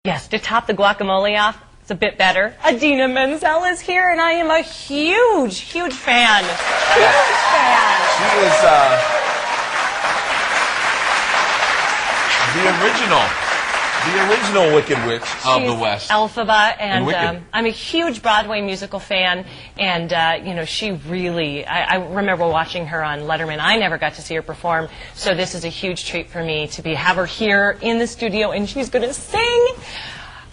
Yes, to top the guacamole off, it's a bit better. Idina Menzel is here, and I am a huge, huge fan. Huge fan. She is the original Wicked Witch of the West. Elphaba, and Wicked. I'm a huge Broadway musical fan, and you know, she really, I remember watching her on Letterman. I never got to see her perform, so this is a huge treat for me to have her here in the studio, and she's going to sing.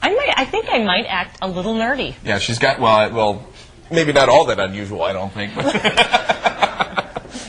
I think I might act a little nerdy. Yeah, she's got, well, maybe not all that unusual, I don't think.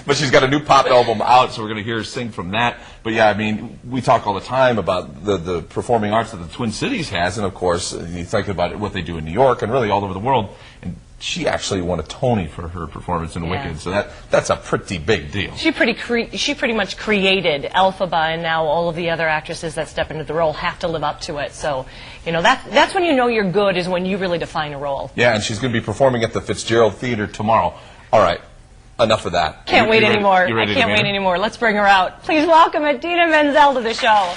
But she's got a new pop album out, so we're going to hear her sing from that. But yeah, I mean, we talk all the time about the performing arts that the Twin Cities has, and of course, you think about what they do in New York and really all over the world. And she actually won a Tony for her performance in Wicked, so that's a pretty big deal. She pretty much created Elphaba, and now all of the other actresses that step into the role have to live up to it. So, you know, that's when you know you're good, is when you really define a role. Yeah, and she's going to be performing at the Fitzgerald Theater tomorrow. All right. Enough of that. Can't wait anymore. You ready I can't wait anymore. Let's bring her out. Please welcome Idina Menzel to the show.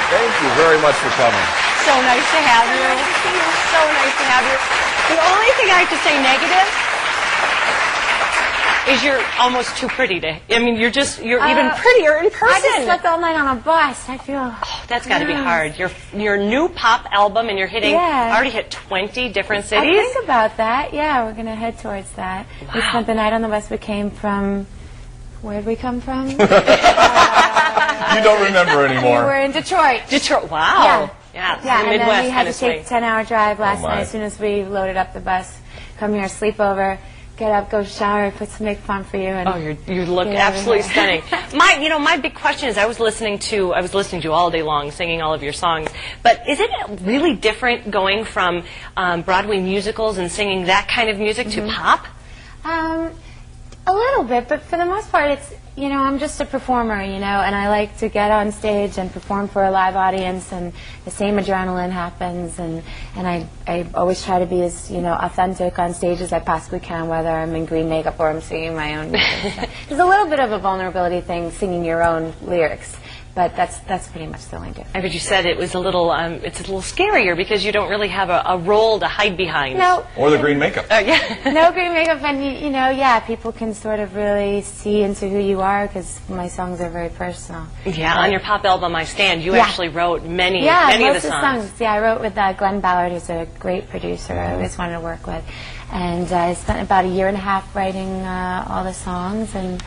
Thank you very much for coming. So nice to have you. So nice to have you. The only thing I have to say negative is you're almost too pretty to. I mean, you're even prettier in person. I just slept all night on a bus. I feel. Oh, that's got to be hard. Your new pop album, and you're hitting. Already hit 20 different cities. I think about that. Yeah, we're gonna head towards that. Wow. We spent the night on the bus. We came from. Where'd we come from? You don't remember anymore. We were in Detroit. Detroit. Wow. Yeah. Yeah. The And Midwest then we had to swing. take a 10-hour drive last my. night. As soon as we loaded up the bus, come here, sleep over, get up, go shower, put some makeup on for you. And oh, you look absolutely stunning. My big question is, I was listening to you all day long, singing all of your songs. But is it really different going from Broadway musicals and singing that kind of music to pop? A little bit, but for the most part, it's, you know, I'm just a performer, you know, and I like to get on stage and perform for a live audience, and the same adrenaline happens, and I always try to be as, you know, authentic on stage as I possibly can, whether I'm in green makeup or I'm singing my own music. So there's a little bit of a vulnerability thing, singing your own lyrics. But that's pretty much the only difference. But you said it was a little, it's a little scarier because you don't really have a role to hide behind. No. Or the green makeup. Yeah. No green makeup, and you know, yeah, people can sort of really see into who you are because my songs are very personal. Yeah, on your pop album, I Stand, you actually wrote many of the songs. Yeah, I wrote with Glenn Ballard, who's a great producer I always wanted to work with. And I spent about a year and a half writing all the songs, and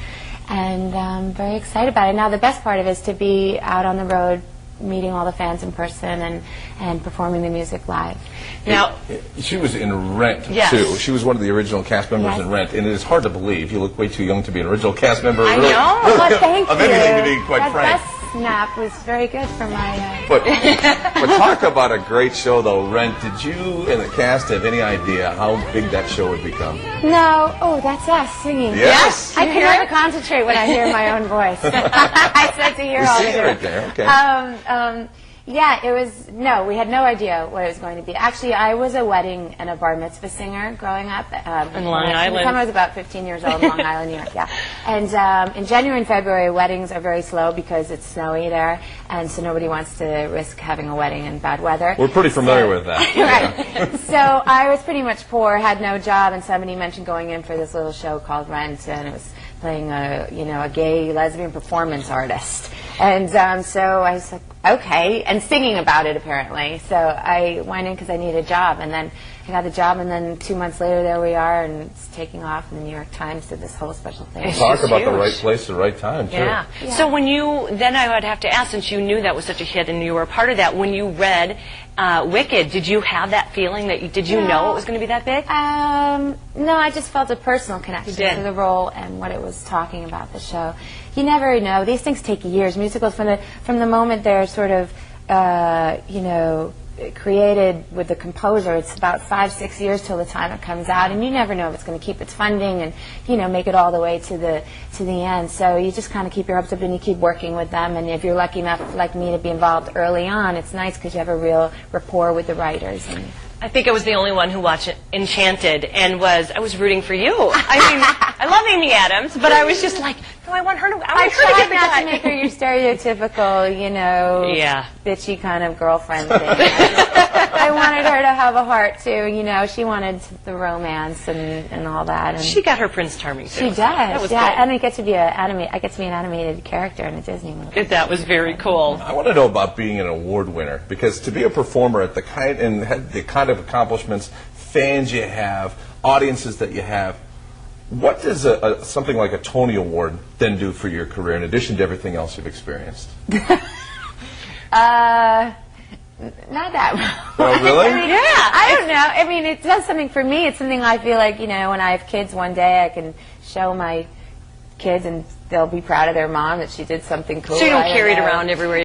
I'm very excited about it. Now the best part of it is to be out on the road, meeting all the fans in person and performing the music live. Now, she was in Rent, too. She was one of the original cast members in Rent, and it is hard to believe. You look way too young to be an original cast member. I know. Well, thank you. Of anything, to be quite frank. That snap was very good for my... But talk about a great show, though, Rent. Did you and the cast have any idea how big that show would become? No. Oh, that's us singing. Yes. I can never concentrate when I hear my own voice. I start to hear all the right there. Okay. Yeah, it was, no, we had no idea what it was going to be. Actually, I was a wedding and a bar mitzvah singer growing up. In Long Island. By the time I was about 15 years old, Long Island, New York, yeah. And in January and February, weddings are very slow because it's snowy there, and so nobody wants to risk having a wedding in bad weather. We're pretty familiar with that. Right. So I was pretty much poor, had no job, and somebody mentioned going in for this little show called Rent, and it was playing a gay lesbian performance artist. And so I was like, okay, and singing about it apparently. So I went in because I needed a job, and then I got the job, and then 2 months later there we are, and it's taking off, and the New York Times did this whole special thing. Talk about the right place at the right time, too. Yeah. So when then I would have to ask, since you knew that was such a hit and you were a part of that, when you read Wicked, did you have that feeling that did you know it was going to be that big? No, I just felt a personal connection to the role and what it was talking about, the show. You never know. These things take years. Musicals, from the moment they're sort of, created with the composer, it's about 5-6 years till the time it comes out, and you never know if it's going to keep its funding and, you know, make it all the way to the end. So you just kind of keep your hopes up and you keep working with them, and if you're lucky enough, like me, to be involved early on, it's nice because you have a real rapport with the writers. And I think I was the only one who watched Enchanted, and I was rooting for you. I mean, I love Amy Adams, but I was just like, No, I want her to. I I want her to tried get the not guy. to make her your stereotypical, you know, Yeah. bitchy kind of girlfriend thing. I wanted her to have a heart too. You know, she wanted the romance and all that. And She got her Prince Charming too. she does. That was yeah, good. and I get to be an animated character in a Disney movie. That was very cool. I want to know about being an award winner, because to be a performer at the kind of accomplishments, fans you have, audiences that you have, what does something like a Tony Award then do for your career in addition to everything else you've experienced? Not that Oh, really? I mean, yeah. I don't know. I mean, it does something for me. It's something I feel like, you know, when I have kids one day, I can show my kids and they'll be proud of their mom that she did something cool. So you don't I carry it know. around everywhere